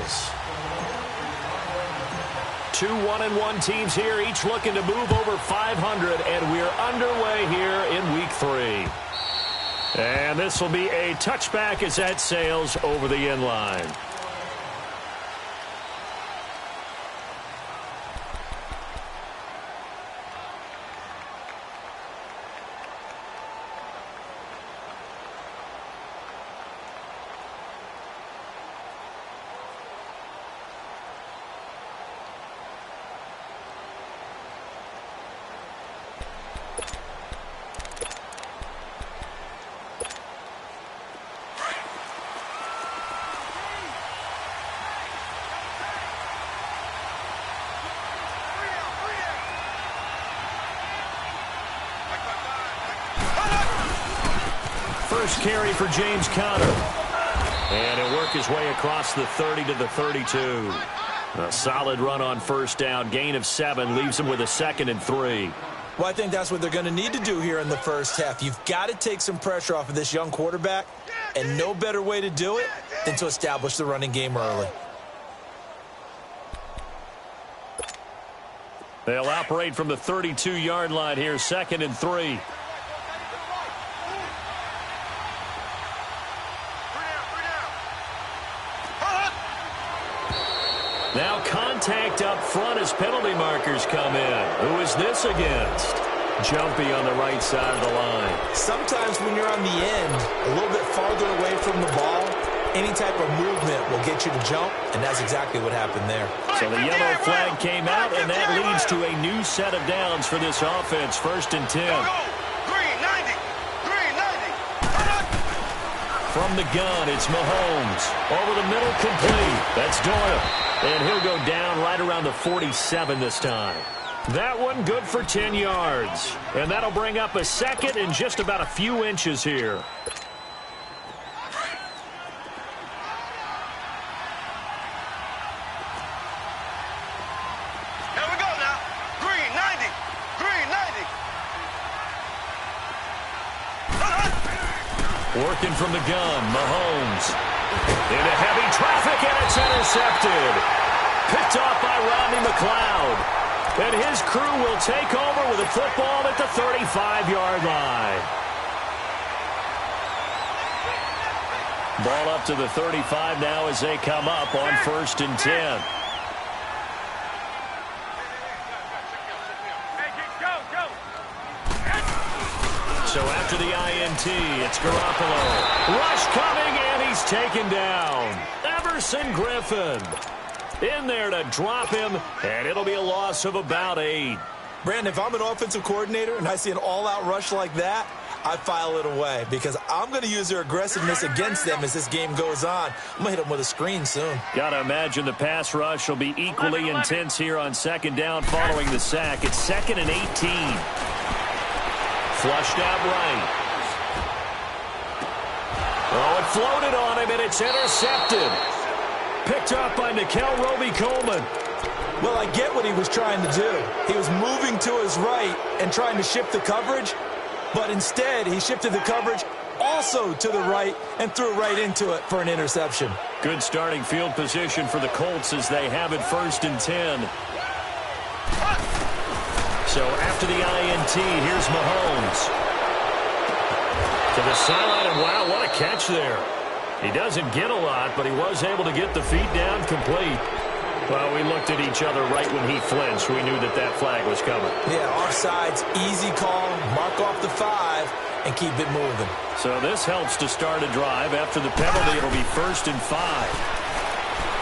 sales. 2 1-1 teams here, each looking to move over 500, and we're underway here in Week 3. And this will be a touchback as that sails over the end line. First carry for James Conner. And he'll work his way across the 30 to the 32. A solid run on first down. Gain of 7 leaves him with a 2nd and 3. Well, I think that's what they're going to need to do here in the first half. You've got to take some pressure off of this young quarterback, and no better way to do it than to establish the running game early. They'll operate from the 32-yard line here, 2nd and 3. Now contact up front as penalty markers come in. Who is this against? Jumpy on the right side of the line. Sometimes when you're on the end, a little bit farther away from the ball, any type of movement will get you to jump, and that's exactly what happened there. So the yellow flag came out, and that leads to a new set of downs for this offense. 1st and 10. From the gun, it's Mahomes. Over the middle, complete. That's Doyle. And he'll go down right around the 47 this time. That one good for 10 yards. And that'll bring up a 2nd and just about a few inches here. Here we go now. Green 90. Green 90. Working from the gun, Mahomes. Into heavy traffic, and it's intercepted. Picked off by Rodney McLeod. And his crew will take over with a football at the 35-yard line. Ball up to the 35 now as they come up on 1st and 10. So after the INT, it's Garoppolo. Rush coming, and he's taken down. Everson Griffin in there to drop him, and it'll be a loss of about 8. Brandon, if I'm an offensive coordinator and I see an all-out rush like that, I file it away because I'm going to use their aggressiveness against them as this game goes on. I'm going to hit them with a screen soon. Got to imagine the pass rush will be equally intense here on 2nd down following the sack. It's 2nd and 18. Flushed out right. Oh, it floated on him, and it's intercepted. Picked up by Nickel Roby-Coleman. Well, I get what he was trying to do. He was moving to his right and trying to shift the coverage, but instead he shifted the coverage also to the right and threw right into it for an interception. Good starting field position for the Colts as they have it 1st and 10. So after the INT, here's Mahomes. To the sideline, and wow, what a catch there. He doesn't get a lot, but he was able to get the feet down complete. Well, we looked at each other right when he flinched. We knew that that flag was coming. Yeah, offsides, easy call, mark off the 5, and keep it moving. So this helps to start a drive. After the penalty, it'll be 1st and 5.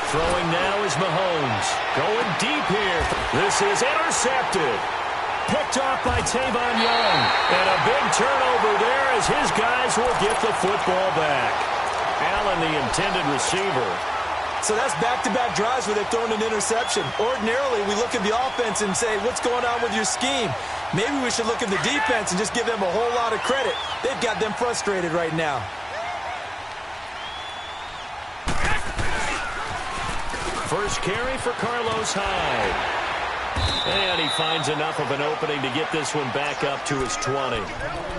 Throwing now is Mahomes. Going deep here. This is intercepted. Picked off by Tavon Young. And a big turnover there as his guys will get the football back. Allen, the intended receiver. So that's back-to-back drives where they've thrown an interception. Ordinarily, we look at the offense and say, what's going on with your scheme? Maybe we should look at the defense and just give them a whole lot of credit. They've got them frustrated right now. First carry for Carlos Hyde. And he finds enough of an opening to get this one back up to his 20.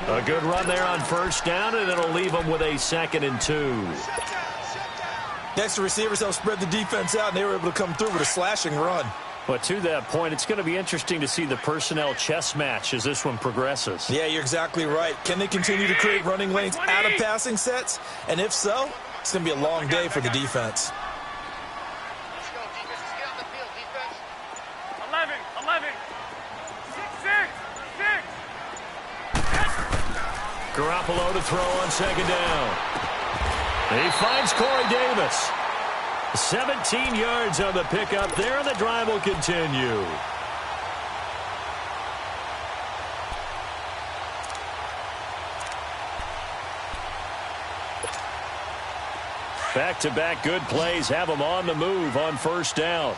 A good run there on first down, and it'll leave him with a 2nd and 2. Next, the receivers helped spread the defense out, and they were able to come through with a slashing run. But to that point, it's going to be interesting to see the personnel chess match as this one progresses. Yeah, you're exactly right. Can they continue to create running lanes out of passing sets? And if so, it's going to be a long day for the defense. Let's go, defense. Let's get on the field, defense. 11, 11. 6, 6, 6. Garoppolo to throw on second down. He finds Corey Davis. 17 yards on the pickup there, and the drive will continue. Back-to-back good plays have them on the move on first down.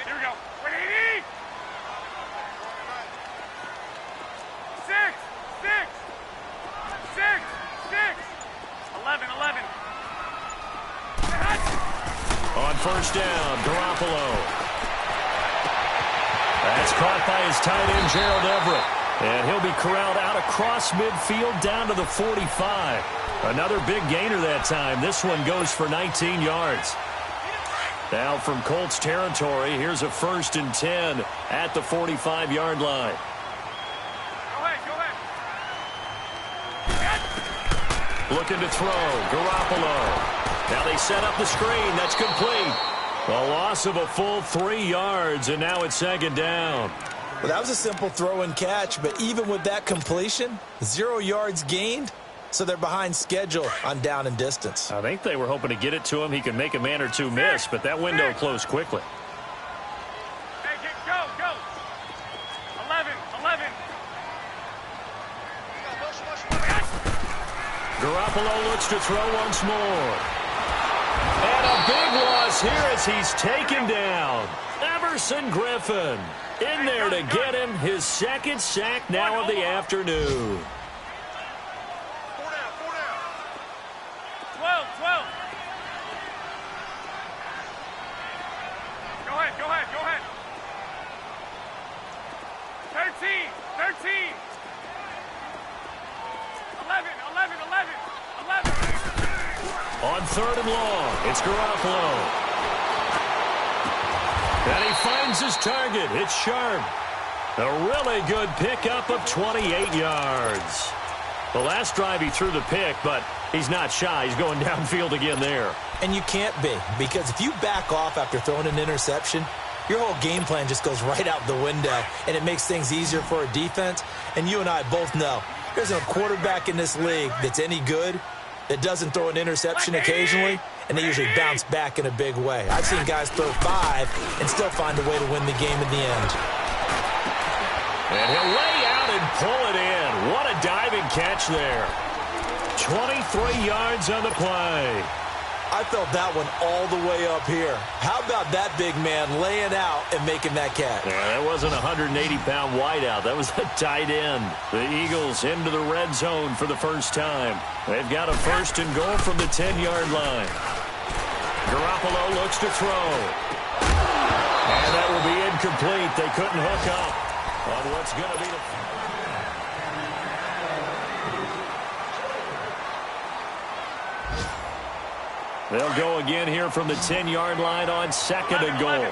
Here we go. 180. 6, 6, 6, 6. 11, 11. On first down, Garoppolo. That's caught by his tight end, Gerald Everett. And he'll be corralled out across midfield down to the 45. Another big gainer that time. This one goes for 19 yards. Now from Colts territory, here's a 1st and 10 at the 45-yard line. Go ahead. Looking to throw, Garoppolo. Now they set up the screen. That's complete. A loss of a full 3 yards, and now it's second down. Well, that was a simple throw and catch, but even with that completion, 0 yards gained, so they're behind schedule on down and distance. I think they were hoping to get it to him. He could make a man or two miss, but that window closed quickly. Hey, go. 11, 11. Garoppolo looks to throw once more. And a big loss here as he's taken down. Everson Griffin in there to get him his second sack now of the afternoon. 4 down, 4 down. 12, 12. Go ahead. 13, 13. 11. On third and long, it's Garoppolo. And he finds his target. It's Sharp. A really good pickup of 28 yards. The last drive he threw the pick, but he's not shy. He's going downfield again there. And you can't be, because if you back off after throwing an interception, your whole game plan just goes right out the window, and it makes things easier for a defense. And you and I both know there's a quarterback in this league that's any good that doesn't throw an interception occasionally, and they usually bounce back in a big way. I've seen guys throw 5 and still find a way to win the game in the end. And he'll lay out and pull it in. What a diving catch there. 23 yards on the play. I felt that one all the way up here. How about that big man laying out and making that catch? Yeah, that wasn't a 180-pound wideout. That was a tight end. The Eagles into the red zone for the first time. They've got a 1st and goal from the 10-yard line. Garoppolo looks to throw. And that will be incomplete. They couldn't hook up on what's going to be the... They'll go again here from the 10-yard line on 2nd and goal. Hey,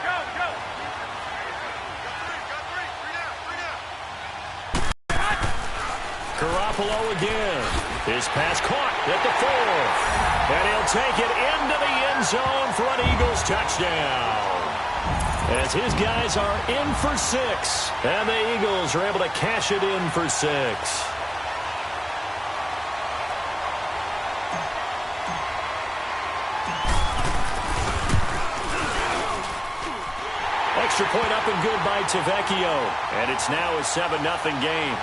go. Got 3 down. Garoppolo again. His pass caught at the 4. And he'll take it into the end zone for an Eagles touchdown. As his guys are in for 6. And the Eagles are able to cash it in for 6. Extra point up and good by Tavecchio. And it's now a 7-0 game.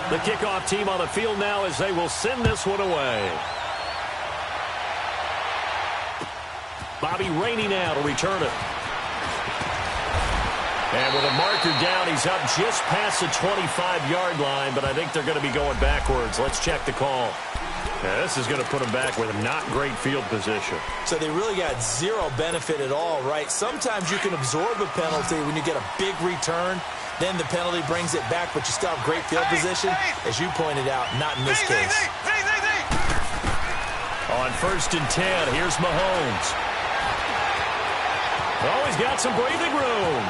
The kickoff team on the field now as they will send this one away. Bobby Rainey now to return it. And with a marker down, he's up just past the 25-yard line, but I think they're going to be going backwards. Let's check the call. Yeah, this is going to put them back with not great field position. So they really got zero benefit at all, right? Sometimes you can absorb a penalty when you get a big return. Then the penalty brings it back, but you still have great field position. As you pointed out, not in this case. On 1st and 10, here's Mahomes. Oh, he's got some breathing room.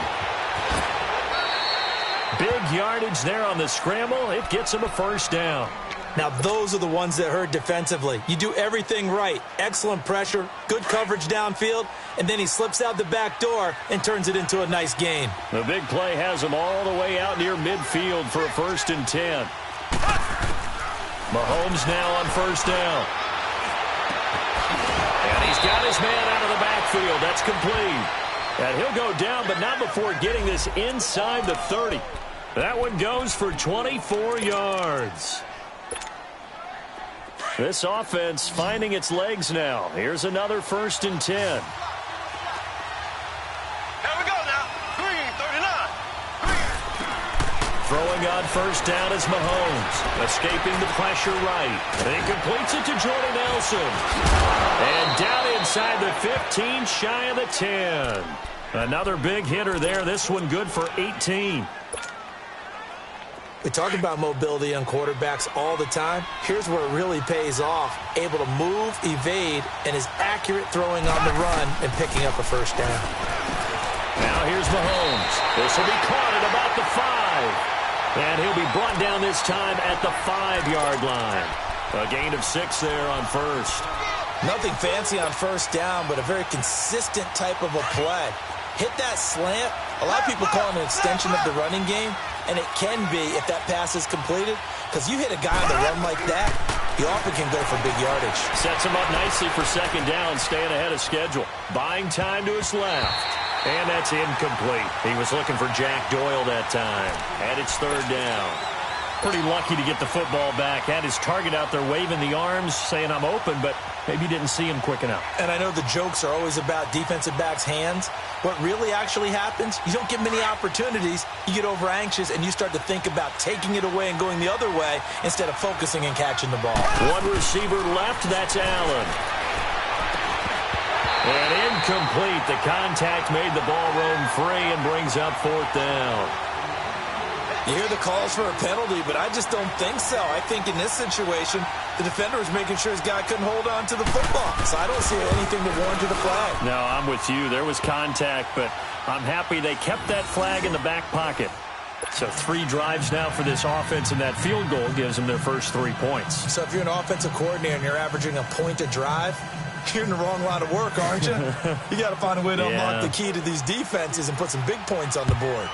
Big yardage there on the scramble. It gets him a first down. Now, those are the ones that hurt defensively. You do everything right. Excellent pressure, good coverage downfield, and then he slips out the back door and turns it into a nice gain. The big play has him all the way out near midfield for a 1st and 10. Mahomes now on 1st down. And he's got his man out of the backfield. That's complete. And he'll go down, but not before getting this inside the 30. That one goes for 24 yards. This offense finding its legs now. Here's another 1st and 10. Here we go now. 39. Throwing on 1st down is Mahomes. Escaping the pressure right. And he completes it to Jordan Nelson. And down inside the 15, shy of the 10. Another big hitter there. This one good for 18. We talk about mobility on quarterbacks all the time. Here's where it really pays off. Able to move, evade, and is accurate throwing on the run and picking up a 1st down. Now here's Mahomes. This will be caught at about the 5. And he'll be brought down this time at the 5-yard line. A gain of 6 there on 1st. Nothing fancy on 1st down, but a very consistent type of a play. Hit that slant. A lot of people call it an extension of the running game, and it can be if that pass is completed, because you hit a guy on the run like that, he often can go for big yardage. Sets him up nicely for 2nd down, staying ahead of schedule. Buying time to his left. And that's incomplete. He was looking for Jack Doyle that time. And it's 3rd down. Pretty lucky to get the football back. Had his target out there waving the arms, saying I'm open, but maybe didn't see him quick enough. And I know the jokes are always about defensive backs' hands. What really actually happens, you don't get many opportunities. You get over anxious, and you start to think about taking it away and going the other way instead of focusing and catching the ball. One receiver left, that's Allen. And incomplete. The contact made the ball roam free and brings up 4th down. You hear the calls for a penalty, but I just don't think so. I think in this situation, the defender was making sure his guy couldn't hold on to the football. So I don't see anything to warrant the flag. No, I'm with you. There was contact, but I'm happy they kept that flag in the back pocket. So 3 drives now for this offense, and that field goal gives them their first 3 points. So if you're an offensive coordinator and you're averaging a point a drive, you're in the wrong line of work, aren't you? You got to find a way to unlock the key to these defenses and put some big points on the board.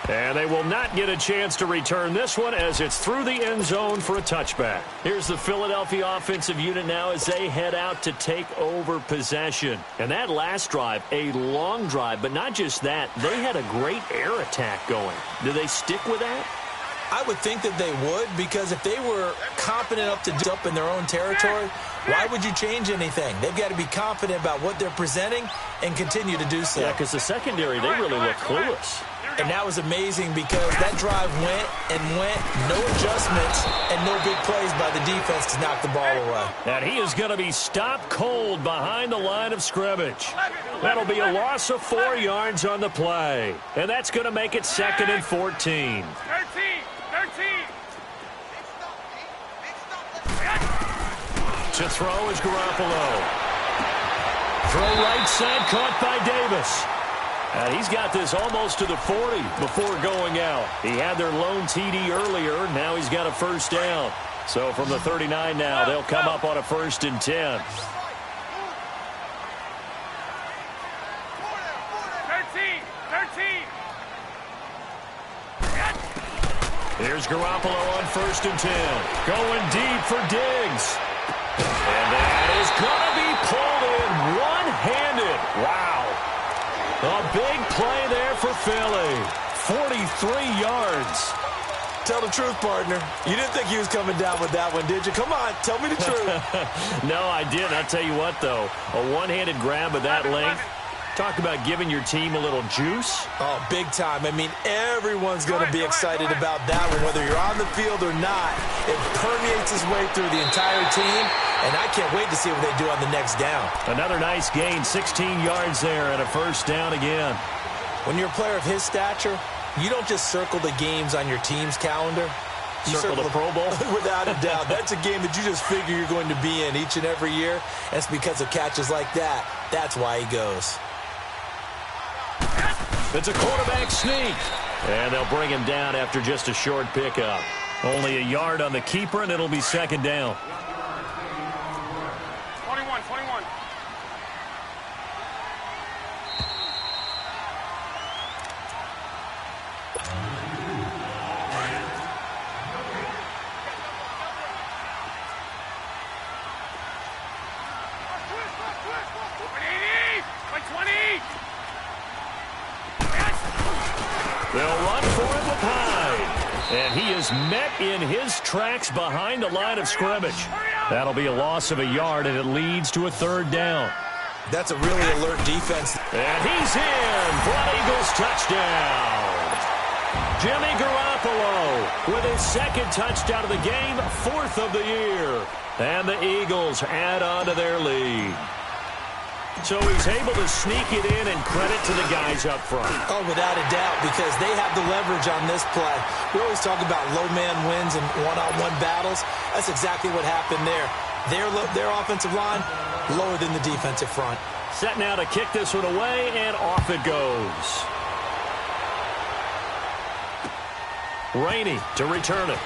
And they will not get a chance to return this one as it's through the end zone for a touchback. Here's the Philadelphia offensive unit now as they head out to take over possession. And that last drive, a long drive, but not just that. They had a great air attack going. Do they stick with that? I would think that they would, because if they were confident up to do up in their own territory, why would you change anything? They've got to be confident about what they're presenting and continue to do so. Yeah, because the secondary, they really look clueless. And that was amazing because that drive went and went, no adjustments, and no big plays by the defense to knock the ball away. And he is going to be stopped cold behind the line of scrimmage. That'll be a loss of 4 yards on the play. And that's going to make it 2nd and 14. 13. To throw is Garoppolo. Throw right side, caught by Davis. And he's got this almost to the 40 before going out. He had their lone TD earlier. Now he's got a 1st down. So from the 39 now, they'll come up on a 1st and 10. 13. Here's Garoppolo on 1st and 10. Going deep for Diggs. And that is going to be pulled in one-handed. Wow. A big play there for Philly. 43 yards. tell the truth, partner. You didn't think he was coming down with that one, did you? Come on, tell me the truth. No, I didn't. I'll tell you what, though. A one-handed grab of that length. Talk about giving your team a little juice. Oh, big time. I mean, everyone's going to be excited about that one, whether you're on the field or not. It permeates its way through the entire team, and I can't wait to see what they do on the next down. Another nice gain, 16 yards there, and a first down again. When you're a player of his stature, you don't just circle the games on your team's calendar. You circle the Pro Bowl? Without a doubt. That's a game that you just figure you're going to be in each and every year. And it's because of catches like that. That's why he goes. It's a quarterback sneak. And they'll bring him down after just a short pickup. Only a yard on the keeper, and it'll be second down. 21. They'll run for it with Hyde. And he is met in his tracks behind the line of scrimmage. That'll be a loss of a yard, and it leads to a third down. That's a really alert defense. And he's in for an Eagles touchdown. Jimmy Garoppolo with his second touchdown of the game, fourth of the year. And the Eagles add on to their lead. So he's able to sneak it in, and credit to the guys up front. Oh, without a doubt, because they have the leverage on this play. We always talk about low man wins and one-on-one battles. That's exactly what happened there. Their offensive line lower than the defensive front. Set now to kick this one away, and off it goes. Rainey to return it.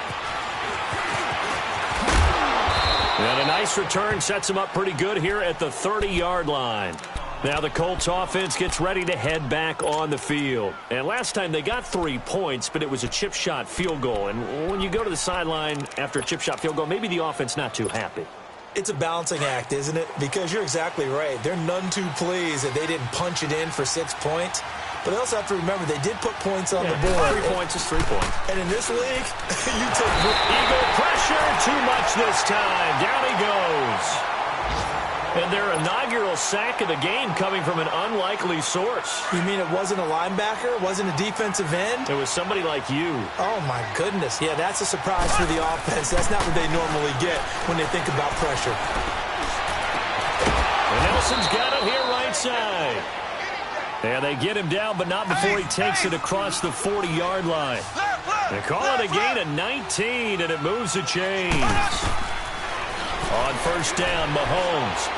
And a nice return sets him up pretty good here at the 30-yard line. Now the Colts offense gets ready to head back on the field. And last time they got 3 points, but it was a chip shot field goal. And when you go to the sideline after a chip shot field goal, maybe the offense not too happy. It's a balancing act, isn't it? Because you're exactly right. They're none too pleased that they didn't punch it in for 6 points. But they also have to remember they did put points on the board. 3 points is 3 points. And in this league, you take Eagle pressure, too much this time. Down he goes. And their inaugural sack of the game coming from an unlikely source. You mean it wasn't a linebacker? It wasn't a defensive end? It was somebody like you. Oh, my goodness. Yeah, that's a surprise for the offense. That's not what they normally get when they think about pressure. And Nelson's got it here right side. And they get him down, but not before he takes it across the 40-yard line. They call it a gain of 19, and it moves the chains. On first down, Mahomes.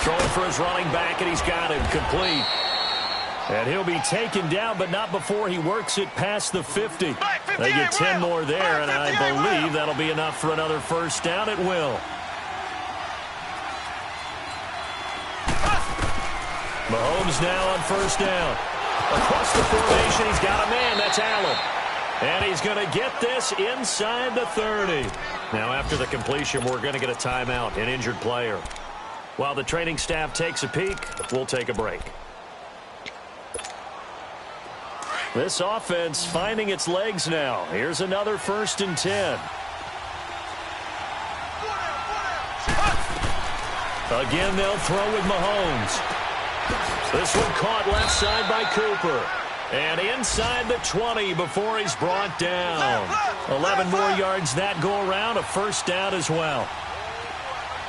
Throwing for his running back, and he's got him complete. And he'll be taken down, but not before he works it past the 50. They get 10 more there, and I believe that'll be enough for another first down. It will. Mahomes now on first down. Across the formation, he's got a man. That's Allen. And he's going to get this inside the 30. Now, after the completion, we're going to get a timeout, an injured player. While the training staff takes a peek, we'll take a break. This offense finding its legs now. Here's another 1st and 10. Again, they'll throw with Mahomes. This one caught left side by Cooper. And inside the 20 before he's brought down. 11 more yards that go around, a first down as well.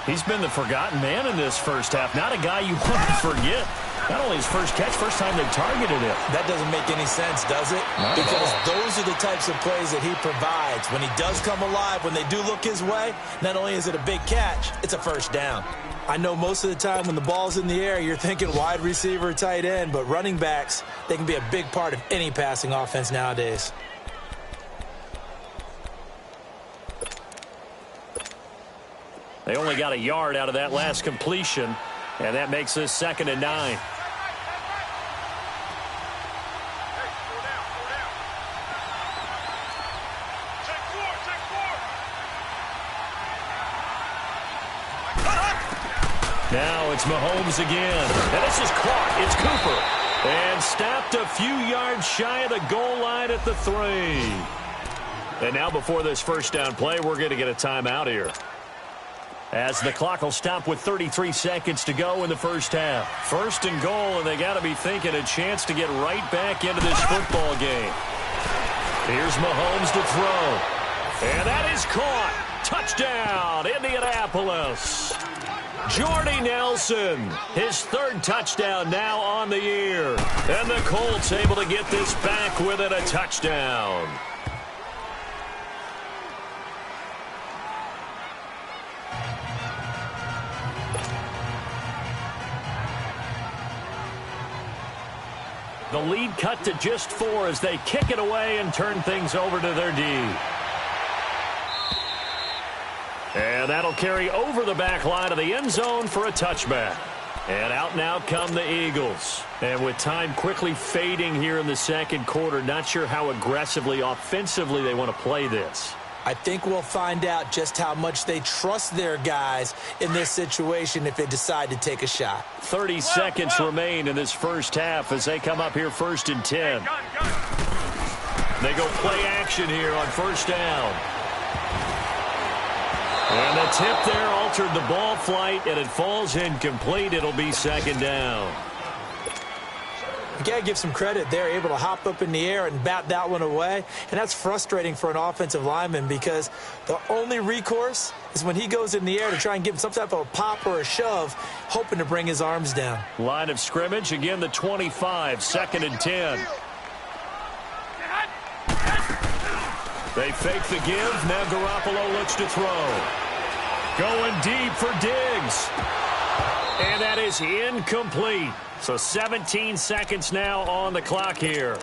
He's been the forgotten man in this first half. Not a guy you want to forget. Not only his first catch, first time they targeted him. That doesn't make any sense, does it? Because those are the types of plays that he provides. When he does come alive, when they do look his way, not only is it a big catch, it's a first down. I know most of the time when the ball's in the air, you're thinking wide receiver, tight end, but running backs, they can be a big part of any passing offense nowadays. They only got a yard out of that last completion, and that makes this 2nd and 9. Now it's Mahomes again. And this is caught. It's Cooper. And stopped a few yards shy of the goal line at the 3. And now before this first down play, we're going to get a timeout here, as the clock will stop with 33 seconds to go in the first half. First and goal, and they got to be thinking a chance to get right back into this football game. Here's Mahomes to throw. And that is caught. Touchdown, Indianapolis. Jordy Nelson, his third touchdown now on the year. And the Colts able to get this back within a touchdown. The lead cut to just 4 as they kick it away and turn things over to their D. And that'll carry over the back line of the end zone for a touchback. And out now come the Eagles. And with time quickly fading here in the second quarter, not sure how aggressively, offensively they want to play this. I think we'll find out just how much they trust their guys in this situation if they decide to take a shot. 30 seconds remain in this first half as they come up here first and 10. They go play action here on first down. And the tip there altered the ball flight, and it falls incomplete. It'll be second down. You got to give some credit. They're able to hop up in the air and bat that one away. And that's frustrating for an offensive lineman because the only recourse is when he goes in the air to try and give him some type of a pop or a shove, hoping to bring his arms down. Line of scrimmage, again the 25, second and 10. They fake the give. Now Garoppolo looks to throw. Going deep for Diggs. And that is incomplete. So 17 seconds now on the clock here.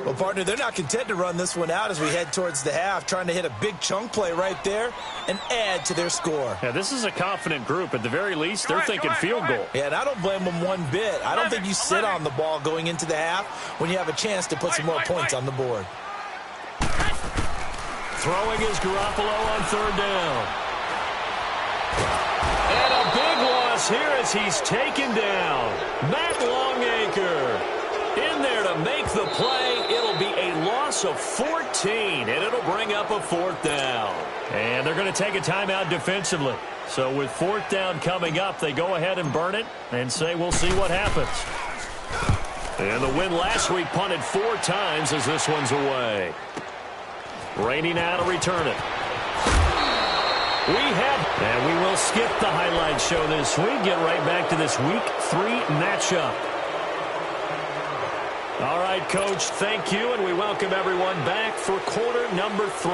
Well, partner, they're not content to run this one out as we head towards the half, trying to hit a big chunk play right there and add to their score. Yeah, this is a confident group. At the very least, they're thinking field goal. Yeah, and I don't blame them one bit. I don't think you sit on the ball going into the half when you have a chance to put some more points on the board. Throwing is Garoppolo on third down. And a big loss here as he's taken down. Matt Longacre in there to make the play. It'll be a loss of 14, and it'll bring up a fourth down. And they're going to take a timeout defensively. So with fourth down coming up, they go ahead and burn it and say we'll see what happens. And the win last week punted 4 times as this one's away. Rainey now to return it. And we will skip the highlight show this week. Get right back to this week 3 matchup. All right, Coach, thank you, and we welcome everyone back for quarter number 3.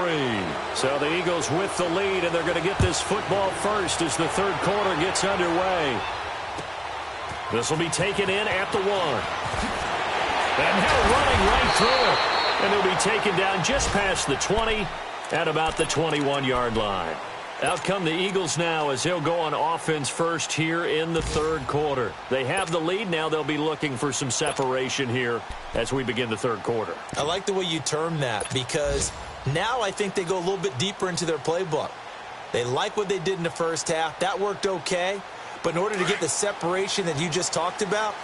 So the Eagles with the lead, and they're going to get this football first as the third quarter gets underway. This will be taken in at the 1. And now running right through it. And they'll be taken down just past the 20 at about the 21-yard line. Out come the Eagles now as they'll go on offense first here in the third quarter. They have the lead. Now they'll be looking for some separation here as we begin the third quarter. I like the way you term that because now I think they go a little bit deeper into their playbook. They like what they did in the first half. That worked okay. But in order to get the separation that you just talked about,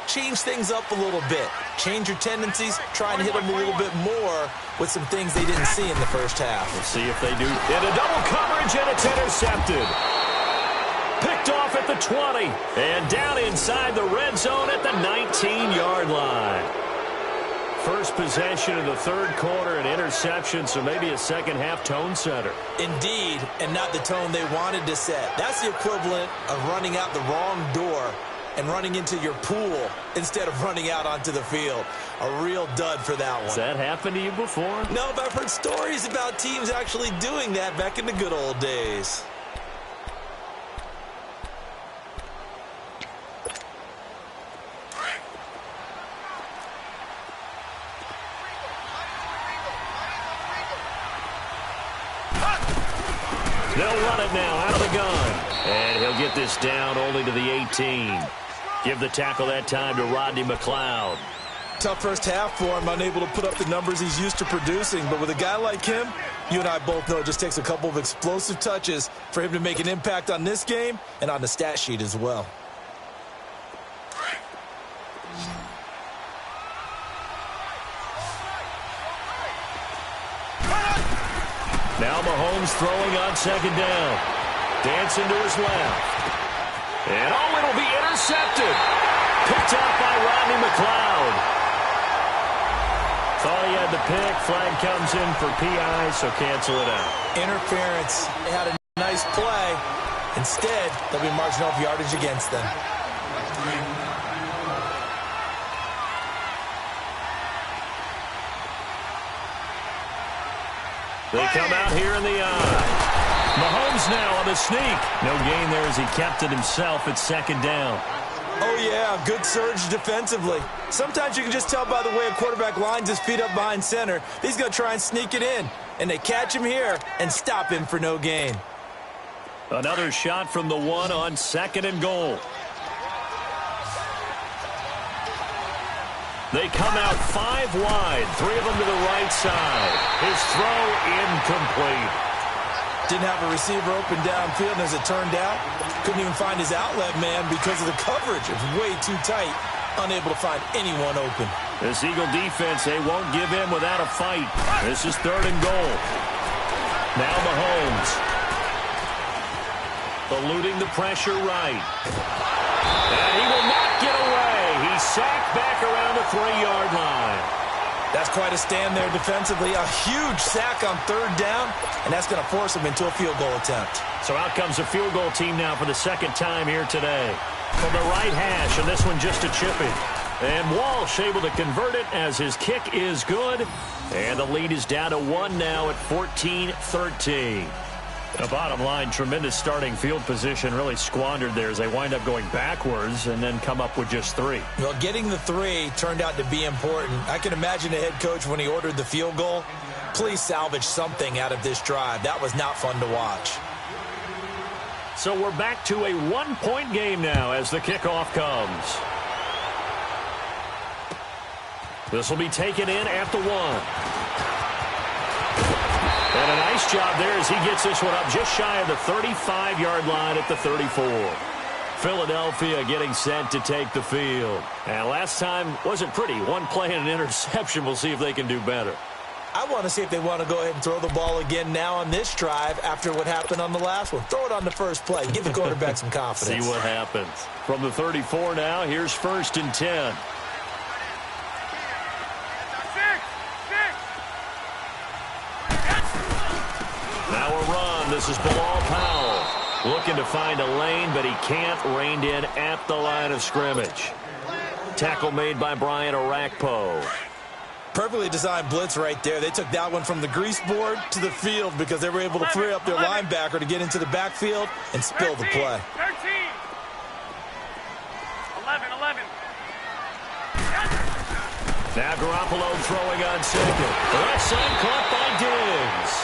change things up a little bit. Change your tendencies. Try and hit them a little bit more with some things they didn't see in the first half. We'll see if they do. In a double coverage, and it's intercepted. Picked off at the 20. And down inside the red zone at the 19-yard line. First possession of the third quarter, an interception, so maybe a second-half tone setter. Indeed, and not the tone they wanted to set. That's the equivalent of running out the wrong door and running into your pool instead of running out onto the field. A real dud for that one. Has that happened to you before? No, but I've heard stories about teams actually doing that back in the good old days. They'll run it now out of the gun. And he'll get this down only to the 18. Give the tackle that time to Rodney McLeod. Tough first half for him, unable to put up the numbers he's used to producing. But with a guy like him, you and I both know it just takes a couple of explosive touches for him to make an impact on this game and on the stat sheet as well. Now Mahomes throwing on second down. Dancing to his left. And it'll be intercepted. Picked up by Rodney McLeod. Thought he had the pick. Flag comes in for PI, so cancel it out. Interference. They had a nice play. Instead, they'll be marching off yardage against them. They come out here in the eye. Mahomes now on the sneak. No gain there as he kept it himself at second down. Oh, yeah, good surge defensively. Sometimes you can just tell by the way a quarterback lines his feet up behind center. He's going to try and sneak it in. And they catch him here and stop him for no gain. Another shot from the one on second and goal. They come out 5 wide, 3 of them to the right side. His throw incomplete. Didn't have a receiver open downfield, and as it turned out, couldn't even find his outlet man because of the coverage. It was way too tight, unable to find anyone open. This Eagle defense, they won't give in without a fight. This is third and goal. Now Mahomes. Eluding the pressure right. And he will not get away. He's sacked back around the 3-yard line. That's quite a stand there defensively. A huge sack on third down, and that's going to force him into a field goal attempt. So out comes a field goal team now for the second time here today. From the right hash, and this one just a chipping. And Walsh able to convert it as his kick is good. And the lead is down to 1 now at 14-13. The bottom line, tremendous starting field position, really squandered there as they wind up going backwards and then come up with just 3. Well, getting the 3 turned out to be important. I can imagine the head coach when he ordered the field goal. Please salvage something out of this drive. That was not fun to watch. So we're back to a 1-point game now as the kickoff comes. This will be taken in at the 1. And a nice job there as he gets this one up just shy of the 35-yard line at the 34. Philadelphia getting set to take the field. And last time wasn't pretty. One play and an interception. We'll see if they can do better. I want to see if they want to go ahead and throw the ball again now on this drive after what happened on the last one. Throw it on the first play. Give the quarterback some confidence. See what happens. From the 34 now, here's 1st and 10. Now a run. This is Bilal Powell. Looking to find a lane, but he can't. Reined in at the line of scrimmage. Tackle made by Brian Orakpo. Perfectly designed blitz right there. They took that one from the grease board to the field because they were able to free up their linebacker to get into the backfield and spill the play. 13. 11. Now Garoppolo throwing on second. Left side caught by Diggs.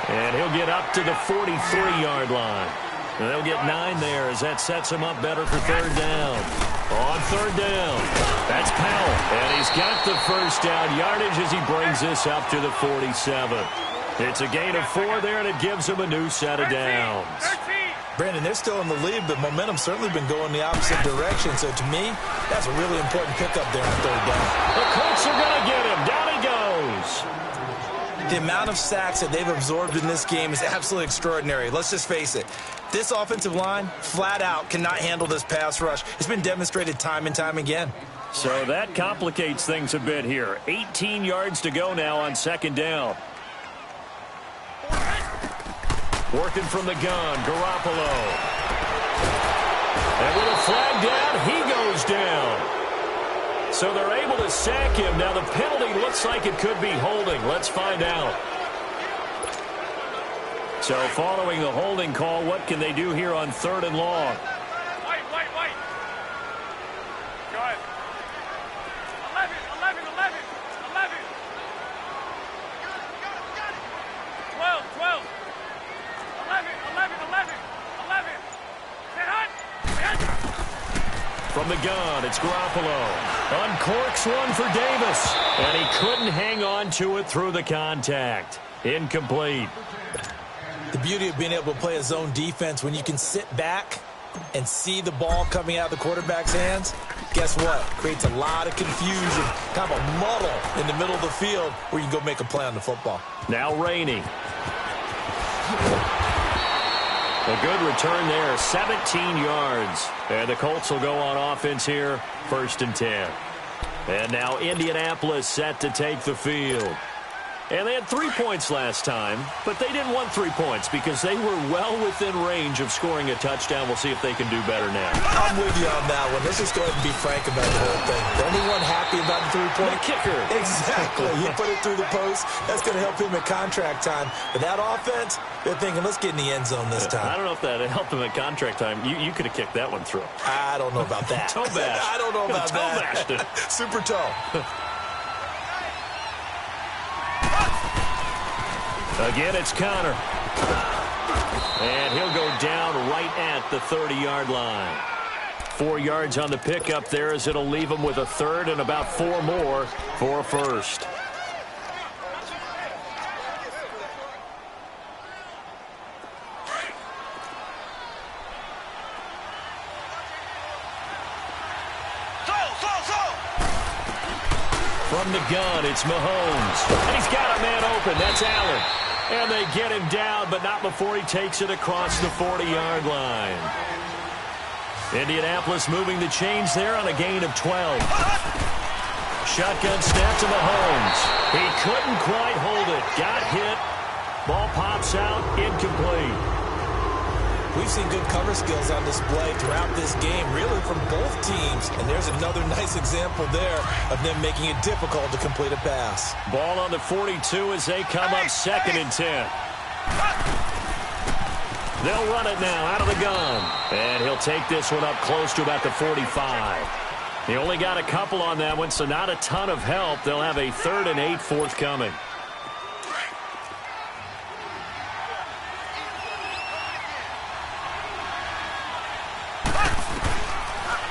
And he'll get up to the 43-yard line. And they'll get 9 there as that sets him up better for third down. On third down, that's Powell. And he's got the first down yardage as he brings this up to the 47. It's a gain of 4 there, and it gives him a new set of downs. 13. Brandon, they're still in the lead, but momentum's certainly been going the opposite direction. So to me, that's a really important pickup there on third down. The Colts are going to get him. Down he goes. The amount of sacks that they've absorbed in this game is absolutely extraordinary. Let's just face it. This offensive line, flat out, cannot handle this pass rush. It's been demonstrated time and time again. So that complicates things a bit here. 18 yards to go now on second down. Working from the gun, Garoppolo. And with a flag down, he goes down. So they're able to sack him. Now the penalty looks like it could be holding. Let's find out. So following the holding call, what can they do here on third and long? White. Go ahead. 11. 12. 11. From the gun, it's Garoppolo. Uncorks one for Davis. And he couldn't hang on to it through the contact. Incomplete. The beauty of being able to play a zone defense when you can sit back and see the ball coming out of the quarterback's hands, guess what? Creates a lot of confusion, kind of a muddle in the middle of the field where you can go make a play on the football. Now Rainey. A good return there, 17 yards. And the Colts will go on offense here, 1st and 10. And now Indianapolis set to take the field. And they had 3 points last time, but they didn't want 3 points because they were well within range of scoring a touchdown. We'll see if they can do better now. I'm with you on that one. Let's just go ahead and be frank about the whole thing. Anyone happy about the 3-point? The kicker. Exactly. He put it through the post. That's going to help him at contract time. But that offense, they're thinking, let's get in the end zone this time. I don't know if that helped him at contract time. You could have kicked that one through. I don't know about that. Toe bash. I don't know about toe bashed it. Super toe. Again, it's Connor. And he'll go down right at the 30-yard line. 4 yards on the pickup there as it'll leave him with a 3rd and about 4 more for a 1st. From the gun, it's Mahomes. And he's got a man open. That's Allen. And they get him down, but not before he takes it across the 40-yard line. Indianapolis moving the chains there on a gain of 12. Shotgun snap to Mahomes. He couldn't quite hold it. Got hit. Ball pops out. Incomplete. We've seen good cover skills on display throughout this game, really from both teams. And there's another nice example there of them making it difficult to complete a pass. Ball on the 42 as they come up 2nd and 10. They'll run it now out of the gun. And he'll take this one up close to about the 45. He only got a couple on that one, so not a ton of help. They'll have a 3rd and 8 forthcoming.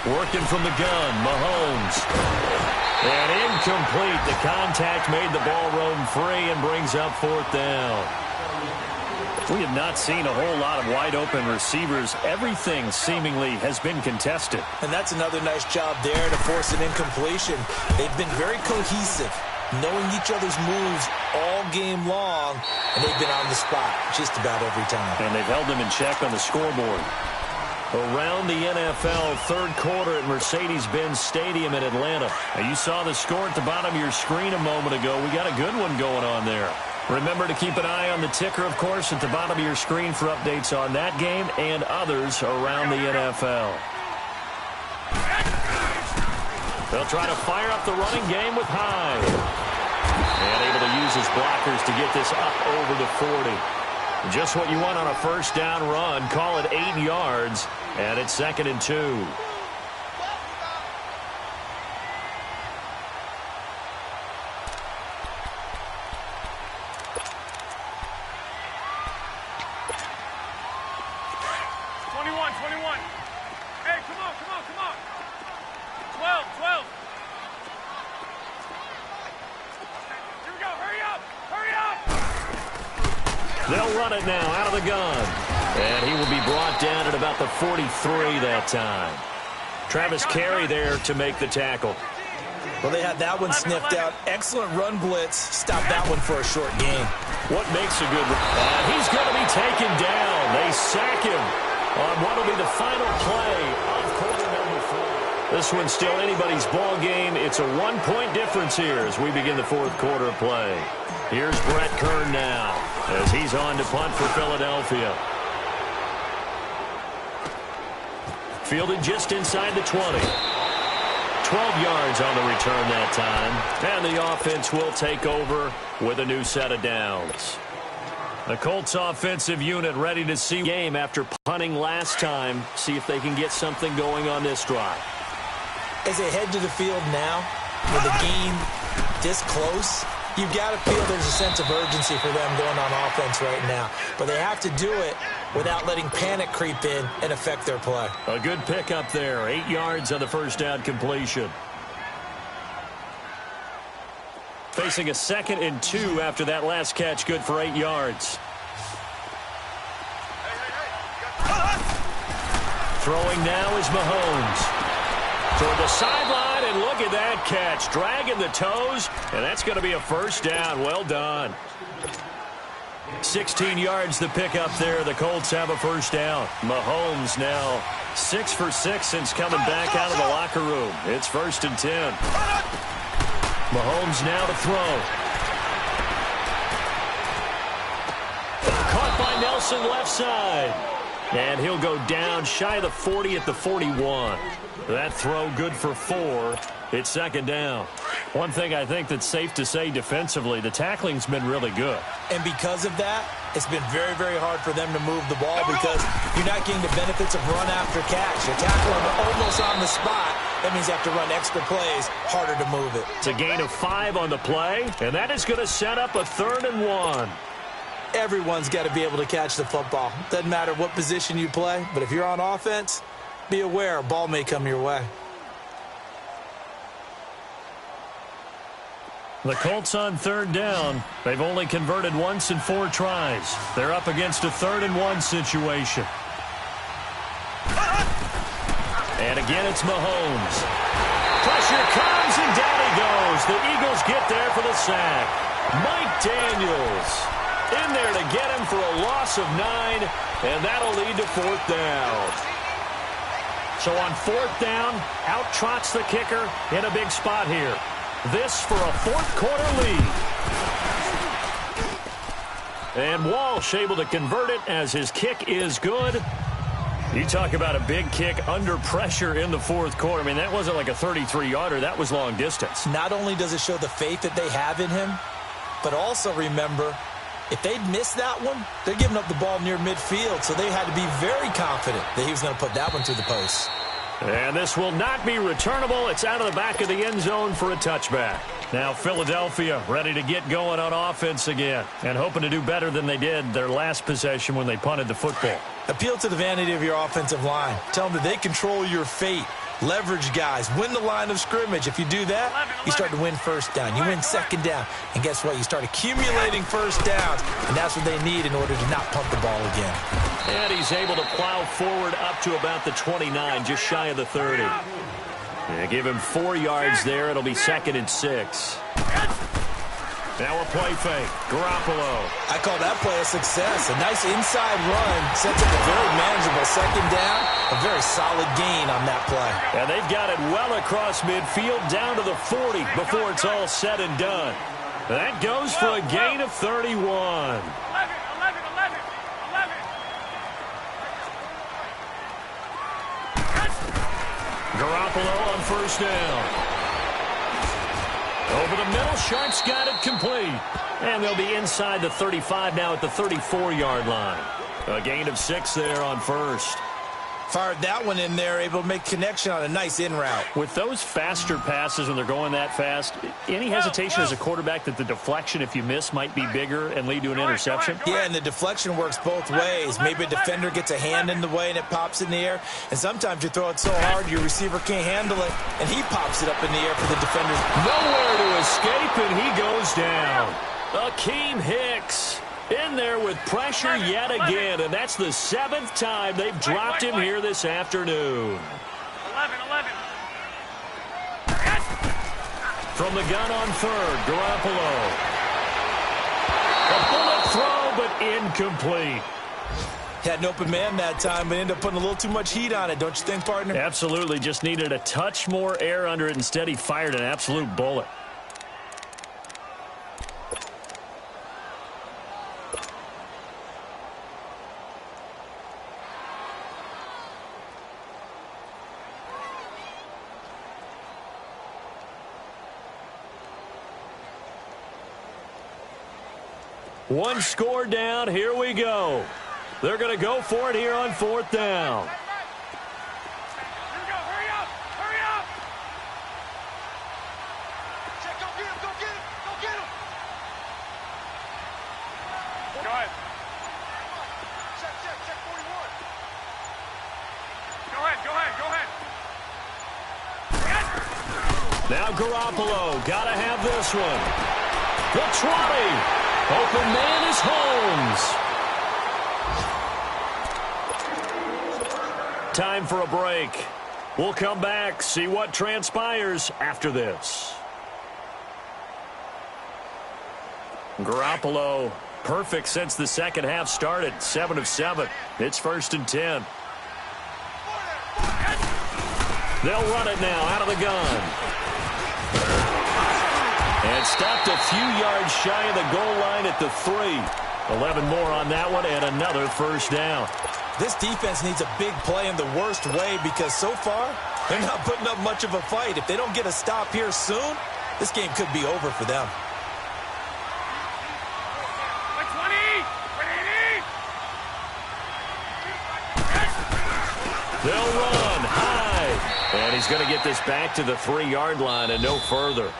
Working from the gun, Mahomes. And incomplete. The contact made the ball roam free and brings up 4th down. We have not seen a whole lot of wide-open receivers. Everything seemingly has been contested. And that's another nice job there to force an incompletion. They've been very cohesive, knowing each other's moves all game long, and they've been on the spot just about every time. And they've held them in check on the scoreboard. Around the NFL, 3rd quarter at Mercedes-Benz Stadium in Atlanta. Now, you saw the score at the bottom of your screen a moment ago. We got a good one going on there. Remember to keep an eye on the ticker, of course, at the bottom of your screen for updates on that game and others around the NFL. They'll try to fire up the running game with Hyde. And able to use his blockers to get this up over the 40. Just what you want on a 1st down run. Call it 8 yards, and it's 2nd and 2. 21, 21. Hey, come on. 12. Here we go. Hurry up. They'll run it now out of the gun. And he will be brought down at about the 43 that time. Travis Carey there to make the tackle. Well, they had that one sniffed out. Excellent run blitz. Stop that one for a short gain. What makes a good run? He's going to be taken down. They sack him on what will be the final play of quarter number 4. This one's still anybody's ball game. It's a 1-point difference here as we begin the 4th quarter of play. Here's Brett Kern now as he's on to punt for Philadelphia. Fielded just inside the 20. 12 yards on the return that time. And the offense will take over with a new set of downs. The Colts offensive unit ready to see game after punting last time. See if they can get something going on this drive. As they head to the field now, with the game this close, you've got to feel there's a sense of urgency for them going on offense right now. But they have to do it without letting panic creep in and affect their play. A good pickup there. 8 yards on the 1st down completion. Facing a 2nd and 2 after that last catch. Good for 8 yards. Throwing now is Mahomes. Toward the sideline, and look at that catch. Dragging the toes, and that's going to be a 1st down. Well done. 16 yards to pick up there. The Colts have a first down. Mahomes now 6 for 6 since coming back out of the locker room. It's 1st and 10. Mahomes now to throw. Caught by Nelson left side. And he'll go down shy of the 40 at the 41. That throw good for 4. It's 2nd down. One thing I think that's safe to say defensively, the tackling's been really good. And because of that, it's been very, very hard for them to move the ball because you're not getting the benefits of run after catch. You're tackling almost on the spot. That means you have to run extra plays, harder to move it. It's a gain of 5 on the play, and that is going to set up a 3rd and 1. Everyone's got to be able to catch the football. Doesn't matter what position you play, but if you're on offense, be aware a ball may come your way. The Colts on 3rd down. They've only converted once in 4 tries. They're up against a 3rd and 1 situation. And again, it's Mahomes. Pressure comes, and down he goes. The Eagles get there for the sack. Mike Daniels in there to get him for a loss of 9, and that'll lead to 4th down. So on 4th down, out trots the kicker in a big spot here. This for a 4th quarter lead. And Walsh able to convert it as his kick is good. You talk about a big kick under pressure in the 4th quarter. I mean, that wasn't like a 33-yarder. That was long distance. Not only does it show the faith that they have in him, but also remember, if they'd missed that one, they're giving up the ball near midfield, so they had to be very confident that he was going to put that one through the post. And this will not be returnable. It's out of the back of the end zone for a touchback. Now Philadelphia ready to get going on offense again and hoping to do better than they did their last possession when they punted the football. Appeal to the vanity of your offensive line. Tell them that they control your fate. Leverage guys. Win the line of scrimmage. If you do that, you start to win 1st down. You win 2nd down. And guess what? You start accumulating 1st downs. And that's what they need in order to not punt the ball again. And he's able to plow forward up to about the 29, just shy of the 30. And give him 4 yards there. It'll be 2nd and 6. Now a play fake. Garoppolo. I call that play a success. A nice inside run sets up a very manageable 2nd down. A very solid gain on that play. And they've got it well across midfield down to the 40 before it's all said and done. That goes for a gain of 31. 11. Garoppolo on 1st down. Over the middle, Sharp's got it complete. And they'll be inside the 35 now at the 34-yard line. A gain of 6 there on 1st. Fired that one in there, able to make connection on a nice in route. With those faster passes when they're going that fast, any hesitation as a quarterback that the deflection, if you miss, might be bigger and lead to an interception? Yeah, and the deflection works both ways. Maybe a defender gets a hand in the way and it pops in the air. And sometimes you throw it so hard your receiver can't handle it, and he pops it up in the air for the defender. Nowhere to escape, and he goes down. Akeem Hicks in there with pressure yet again, and that's the 7th time they've dropped him here this afternoon. 11. From the gun on 3rd, Garoppolo. A bullet throw, but incomplete. Had an open man that time, but ended up putting a little too much heat on it, don't you think, partner? Absolutely, just needed a touch more air under it. Instead, he fired an absolute bullet. One score down. Here we go. They're going to go for it here on 4th down. Here we go. Hurry up. Check, go get him, go get him, go get him. Go ahead. Check 41. Go ahead. Now Garoppolo. Got to have this one. The 20. Open man is Holmes. Time for a break. We'll come back, see what transpires after this. Garoppolo perfect since the second half started. 7 of 7. It's 1st and 10. They'll run it now out of the gun. And stopped a few yards shy of the goal line at the 3. 11 more on that one and another first down. This defense needs a big play in the worst way because so far they're not putting up much of a fight. If they don't get a stop here soon, this game could be over for them. They'll run high. And he's going to get this back to the 3-yard line and no further.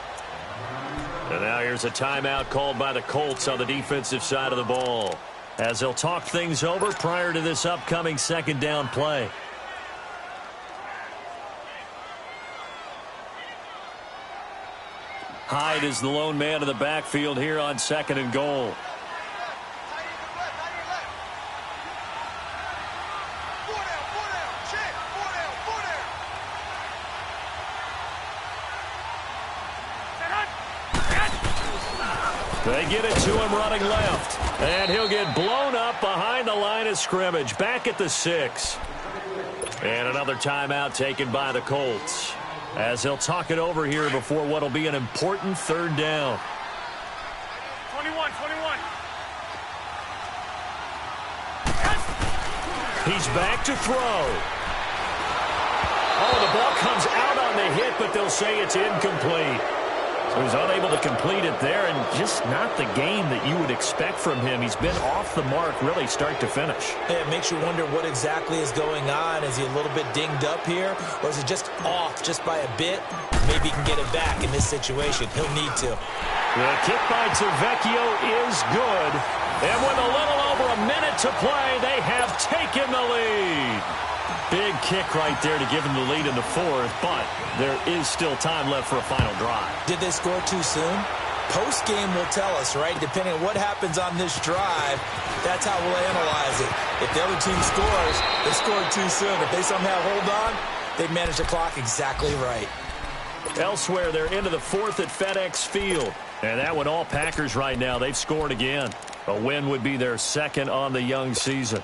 And now here's a timeout called by the Colts on the defensive side of the ball, as they'll talk things over prior to this upcoming second down play. Hyde is the lone man in the backfield here on 2nd and goal. They get it to him running left. And he'll get blown up behind the line of scrimmage. Back at the 6. And another timeout taken by the Colts, as they'll talk it over here before what will be an important 3rd down. 21. He's back to throw. Oh, the ball comes out on the hit, but they'll say it's incomplete. So he's unable to complete it there, and just not the game that you would expect from him. He's been off the mark really start to finish. Yeah, it makes you wonder what exactly is going on. Is he a little bit dinged up here, or is it just off just by a bit? Maybe he can get it back in this situation. He'll need to. The kick by Tavecchio is good. And with a little over a minute to play, they have taken the lead. Big kick right there to give them the lead in the 4th, but there is still time left for a final drive. Did they score too soon? Post-game will tell us, right? Depending on what happens on this drive, that's how we'll analyze it. If the other team scores, they scored too soon. If they somehow hold on, they manage the clock exactly right. Elsewhere, they're into the 4th at FedEx Field. And that one all Packers right now. They've scored again. A win would be their 2nd on the young season.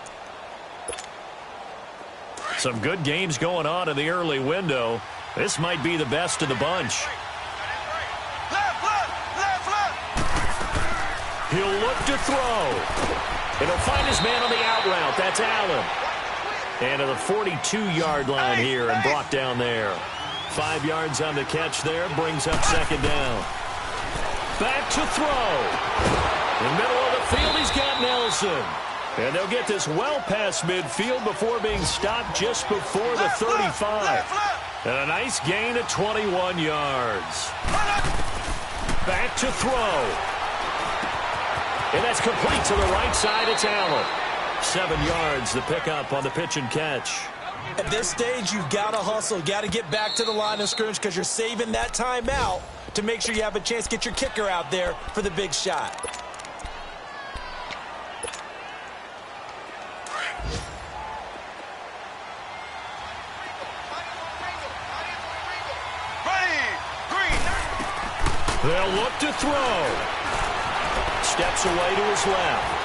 Some good games going on in the early window. This might be the best of the bunch. He'll look to throw. And he'll find his man on the out route. That's Allen. And to the 42-yard line here and brought down there. 5 yards on the catch there. Brings up 2nd down. Back to throw. In the middle of the field, he's got Nelson. And they'll get this well past midfield before being stopped just before the 35. And a nice gain of 21 yards. Back to throw. And that's complete to the right side. It's Allen. 7 yards, the pickup on the pitch and catch. At this stage, you've got to hustle. You've got to get back to the line of scrimmage because you're saving that timeout to make sure you have a chance to get your kicker out there for the big shot. They'll look to throw. Steps away to his left.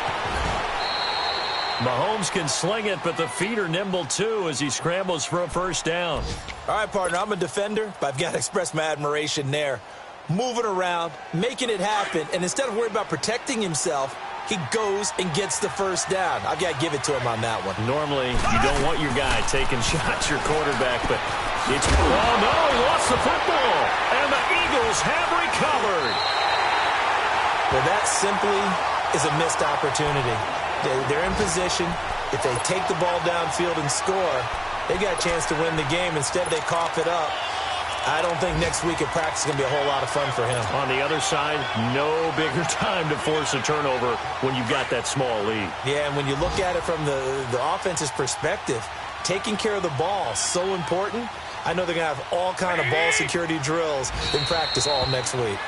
Mahomes can sling it, but the feet are nimble too as he scrambles for a first down. All right, partner, I'm a defender, but I've got to express my admiration there. Moving around, making it happen, and instead of worrying about protecting himself, he goes and gets the first down. I've got to give it to him on that one. Normally, you don't want your guy taking shots, your quarterback, but it's... Oh, no, he lost the football, and the Eagles have recovered. Well, that simply is a missed opportunity. They're in position. If they take the ball downfield and score, they got a chance to win the game. Instead, they cough it up. I don't think next week at practice is going to be a whole lot of fun for him. On the other side, no bigger time to force a turnover when you've got that small lead. Yeah, and when you look at it from the offense's perspective, taking care of the ball is so important. I know they're going to have all kind of ball security drills in practice all next week.